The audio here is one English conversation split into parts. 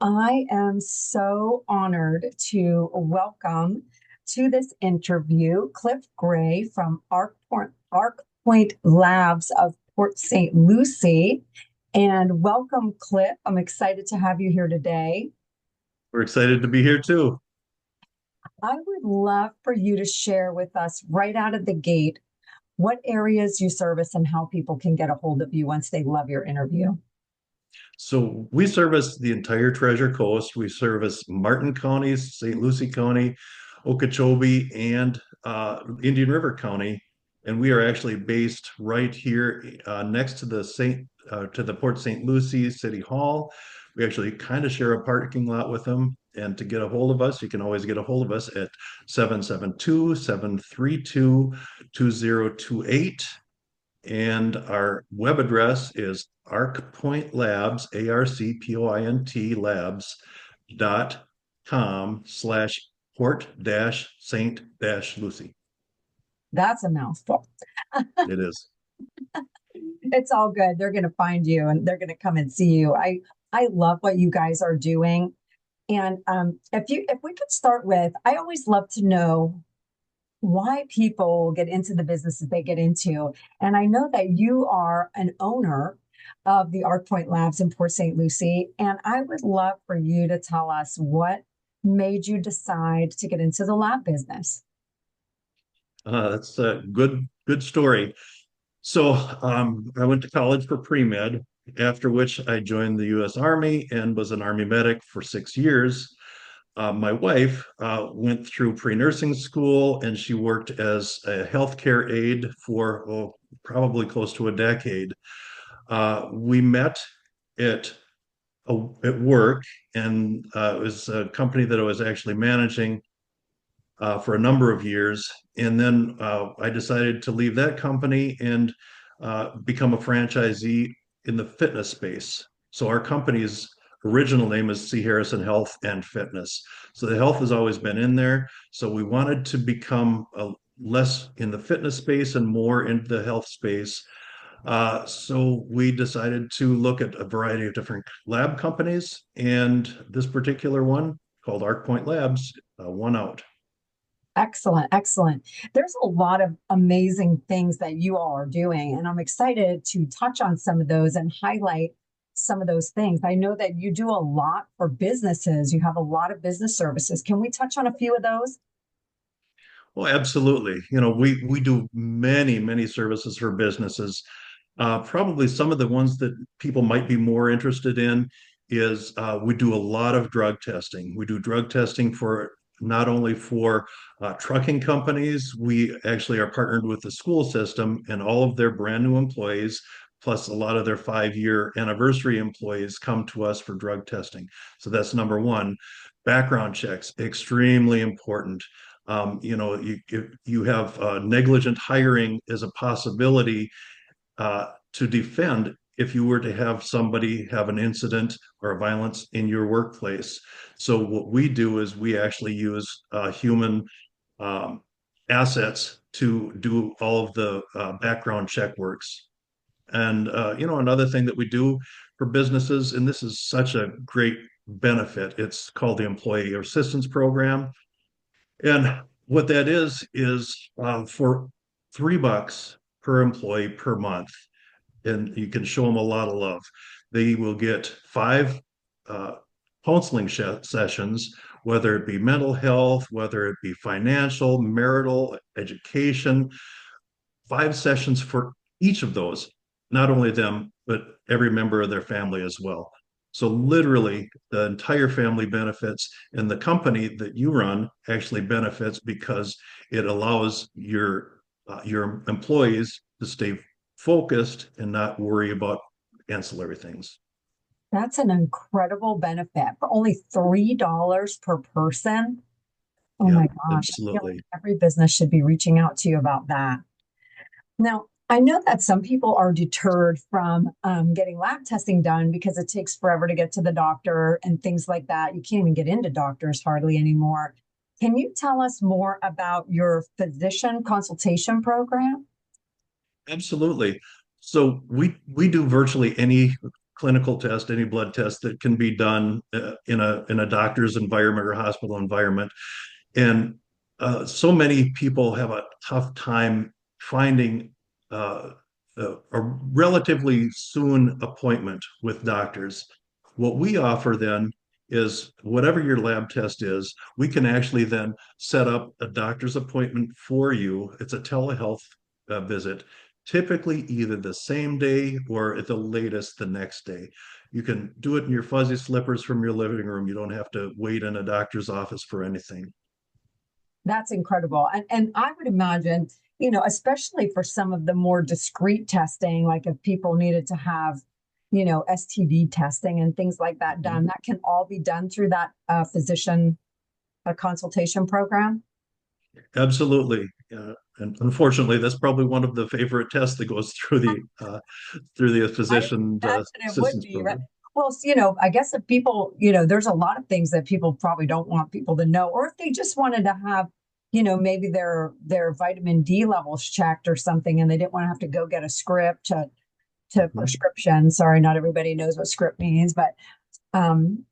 I am so honored to welcome to this interview Cliff Gray from Arcpoint Labs of Port St. Lucie. And welcome, Cliff. I'm excited to have you here today. We're excited to be here too. I would love for you to share with us right out of the gate what areas you service and how people can get a hold of you once they love your interview. So we service the entire Treasure Coast. We service Martin County, St. Lucie County, Okeechobee, and Indian River County. And we are actually based right here next to the Port St. Lucie City Hall. We actually kind of share a parking lot with them. And to get a hold of us, you can always get a hold of us at 772-732-2028. And our web address is Arcpoint Labs, ARCPOINT labs.com/port dash Saint dash Lucie. That's a mouthful. It is. It's all good. They're going to find you and they're going to come and see you. I love what you guys are doing. And if we could start with, I always love to know why people get into the businesses they get into. And I know that you are an owner of the ArcPoint Labs in Port St. Lucie. And I would love for you to tell us what made you decide to get into the lab business. That's a good story. So I went to college for pre-med, after which I joined the U.S. Army and was an Army medic for 6 years. My wife went through pre-nursing school and she worked as a healthcare aide for probably close to a decade. We met at at work, and it was a company that I was actually managing for a number of years. And then I decided to leave that company and become a franchisee in the fitness space. So our company's original name is C. Harrison Health and Fitness. So the health has always been in there. So we wanted to become less in the fitness space and more into the health space. So we decided to look at a variety of different lab companies, and this particular one called Arcpoint Labs won out. Excellent, excellent. There's a lot of amazing things that you all are doing, and I'm excited to touch on some of those and highlight some of those things. I know that you do a lot for businesses. You have a lot of business services. Can we touch on a few of those? Well, absolutely. We do many services for businesses. Probably some of the ones that people might be more interested in is we do a lot of drug testing. We do drug testing for not only for trucking companies, we actually are partnered with the school system, and all of their brand new employees, plus a lot of their 5-year anniversary employees, come to us for drug testing. So that's number one. Background checks, extremely important. You have negligent hiring as a possibility to defend if you were to have somebody have an incident or a violence in your workplace. So what we do is we actually use human um, assets to do all of the background check works. And another thing that we do for businesses, and this is such a great benefit, it's called the Employee Assistance Program. And what that is for $3 per employee per month, and you can show them a lot of love. They will get five uh, counseling sessions, whether it be mental health, whether it be financial, marital, education, 5 sessions for each of those, not only them, but every member of their family as well. So literally the entire family benefits, and the company that you run actually benefits because it allows your employees to stay focused and not worry about ancillary things. That's an incredible benefit for only $3 per person. Oh Yeah, my gosh. I feel like absolutely. every business should be reaching out to you about that. Now, I know that some people are deterred from getting lab testing done because it takes forever to get to the doctor and things like that. You can't even get into doctors hardly anymore. Can you tell us more about your physician consultation program? Absolutely. So we do virtually any clinical test, any blood test that can be done in a doctor's environment or hospital environment. And so many people have a tough time finding a relatively soon appointment with doctors. What we offer then is whatever your lab test is, we can actually then set up a doctor's appointment for you. It's a telehealth visit, typically either the same day or at the latest the next day. You can do it in your fuzzy slippers from your living room. You don't have to wait in a doctor's office for anything. That's incredible. And I would imagine, especially for some of the more discrete testing, like if people needed to have, STD testing and things like that done, that can all be done through that physician consultation program. Absolutely. And unfortunately, that's probably one of the favorite tests that goes through the I physician imagine it would assistance be, right? program. Well, I guess if people, there's a lot of things that people probably don't want people to know, or if they just wanted to have, maybe their vitamin D levels checked or something, and they didn't want to have to go get a script to Mhm. prescription. Sorry, not everybody knows what script means, but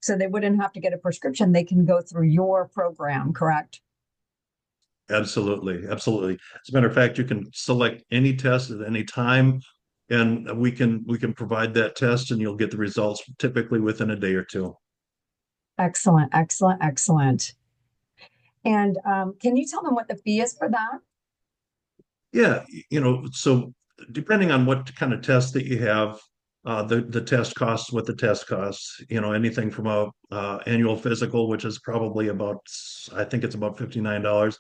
so they wouldn't have to get a prescription. They can go through your program, correct? Absolutely, absolutely. As a matter of fact, you can select any test at any time, and we can provide that test, and you'll get the results typically within a day or two. Excellent, excellent, excellent. And can you tell them what the fee is for that? Yeah, so depending on what kind of test that you have, the test costs what the test costs. Anything from a annual physical, which is probably about, I think it's about $59,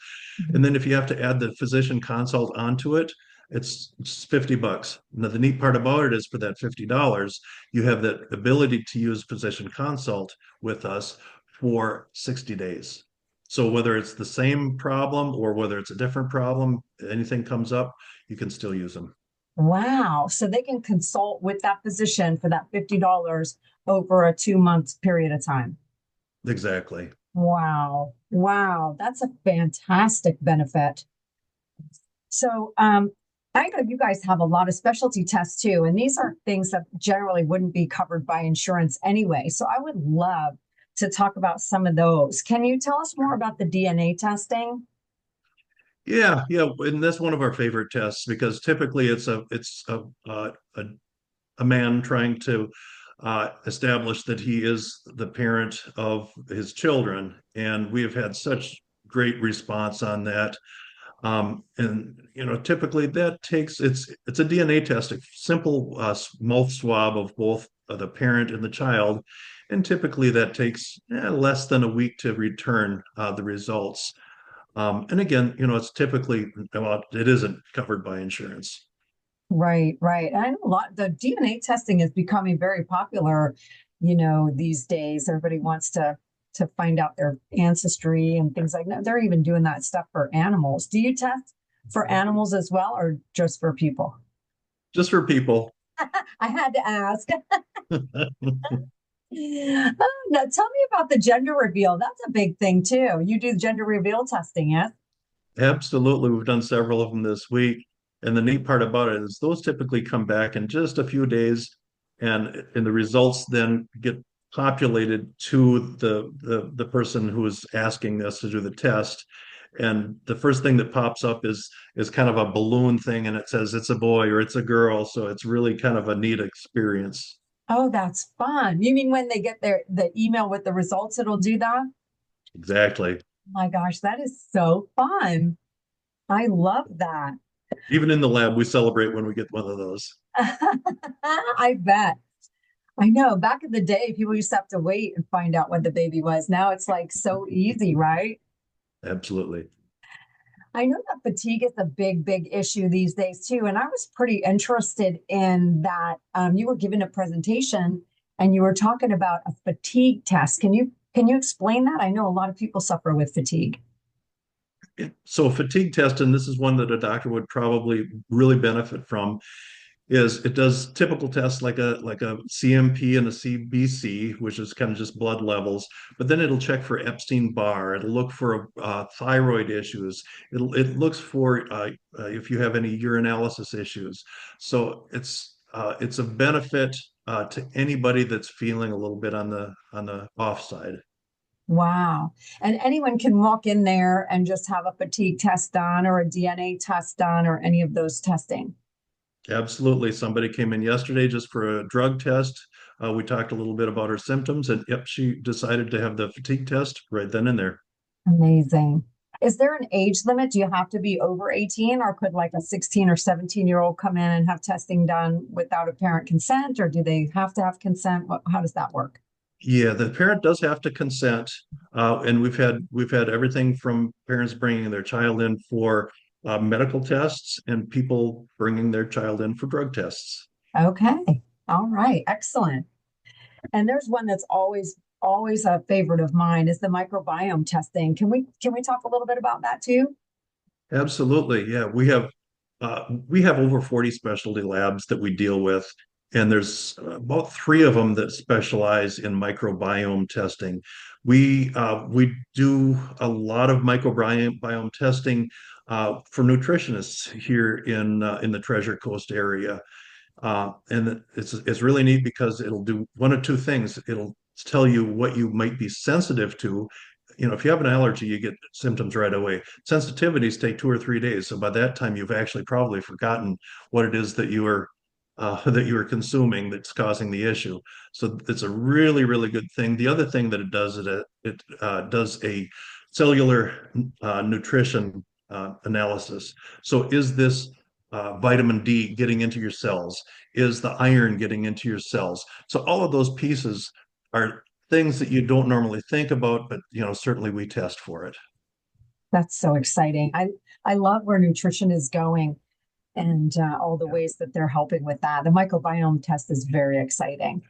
and then if you have to add the physician consult onto it, it's $50. Now the neat part about it is for that $50, you have that ability to use physician consult with us for 60 days. So whether it's the same problem or whether it's a different problem, anything comes up, you can still use them. Wow. So they can consult with that physician for that $50 over a 2 month period of time. Exactly. Wow. Wow. That's a fantastic benefit. So, I know you guys have a lot of specialty tests too, and these are things that generally wouldn't be covered by insurance anyway. So I would love to talk about some of those. Can you tell us more about the DNA testing? Yeah, yeah, and that's one of our favorite tests because typically it's a man trying to establish that he is the parent of his children, and we have had such great response on that. And typically that takes it's a DNA test, a simple mouth swab of both the parent and the child, and typically that takes less than a week to return the results. And again, it's typically well, it isn't covered by insurance. Right, right. I know a lot, the DNA testing is becoming very popular, these days. Everybody wants to find out their ancestry and things like that. They're even doing that stuff for animals. Do you test for animals as well or just for people? Just for people. I had to ask. Now tell me about the gender reveal. That's a big thing too. You do gender reveal testing, yes? Absolutely. We've done several of them this week. And the neat part about it is those typically come back in just a few days, and the results then get populated to the person who is asking us to do the test. And the first thing that pops up is kind of a balloon thing, and it says it's a boy or it's a girl. So it's really kind of a neat experience. Oh, that's fun. You mean when they get the email with the results, it'll do that? Exactly. My gosh, that is so fun. I love that. Even in the lab, we celebrate when we get one of those. I bet. I know back in the day, people used to have to wait and find out what the baby was. Now it's like so easy, right? Absolutely. I know that fatigue is a big, big issue these days too. And I was pretty interested in that. You were giving a presentation and you were talking about a fatigue test. Can you explain that? I know a lot of people suffer with fatigue. So fatigue test, and this is one that a doctor would probably really benefit from, is it does typical tests like a CMP and a CBC, which is kind of just blood levels, but then it'll check for Epstein-Barr. It'll look for thyroid issues. It looks for if you have any urinalysis issues. So it's a benefit to anybody that's feeling a little bit on the off side. Wow. And anyone can walk in there and just have a fatigue test done or a DNA test done or any of those testing. Absolutely. Somebody came in yesterday just for a drug test. We talked a little bit about her symptoms, and yep, she decided to have the fatigue test right then and there. Amazing. Is there an age limit? Do you have to be over 18 or could like a 16 or 17-year-old come in and have testing done without a parent consent or do they have to have consent? How does that work? Yeah, the parent does have to consent, and we've had everything from parents bringing their child in for medical tests and people bringing their child in for drug tests. Okay. All right. Excellent. And there's one that's always a favorite of mine is the microbiome testing. Can we talk a little bit about that too? Absolutely, yeah. We have over 40 specialty labs that we deal with, and there's about three of them that specialize in microbiome testing. We do a lot of microbiome testing for nutritionists here in the Treasure Coast area. And it's really neat because it'll do one of two things. It'll tell you what you might be sensitive to. If you have an allergy, you get symptoms right away. Sensitivities take 2 or 3 days. So by that time, you've actually probably forgotten what it is that you are consuming that's causing the issue. So it's a really, really good thing. The other thing that it does is it does a cellular nutrition analysis. So is this vitamin D getting into your cells? Is the iron getting into your cells? So all of those pieces are things that you don't normally think about, but certainly we test for it. That's so exciting. I love where nutrition is going and all the Yeah, ways that they're helping with that. The microbiome test is very exciting.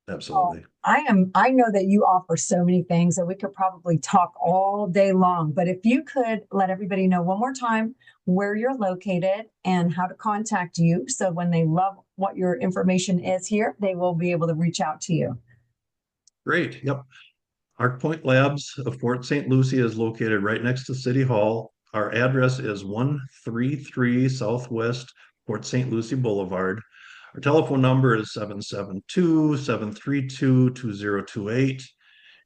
Oh, absolutely. I know that you offer so many things that we could probably talk all day long, but if you could let everybody know one more time where you're located and how to contact you, so when they love what your information is here, they will be able to reach out to you. Great. Yep. Arcpoint Labs of Fort St. Lucie is located right next to City Hall. Our address is 133 Southwest Fort St. Lucie Boulevard. Our telephone number is 772-732-2028.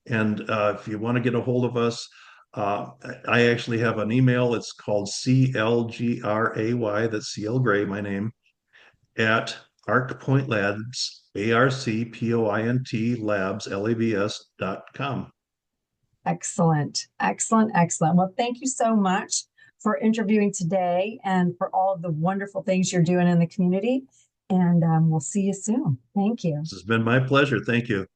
And if you want to get a hold of us, I actually have an email. It's called CLGRAY, that's CL Gray, my name, at Arcpoint Labs, ARCPOINT Labs, LABS.com. Excellent, excellent, excellent. Well, thank you so much for interviewing today and for all of the wonderful things you're doing in the community. And we'll see you soon. Thank you. This has been my pleasure. Thank you.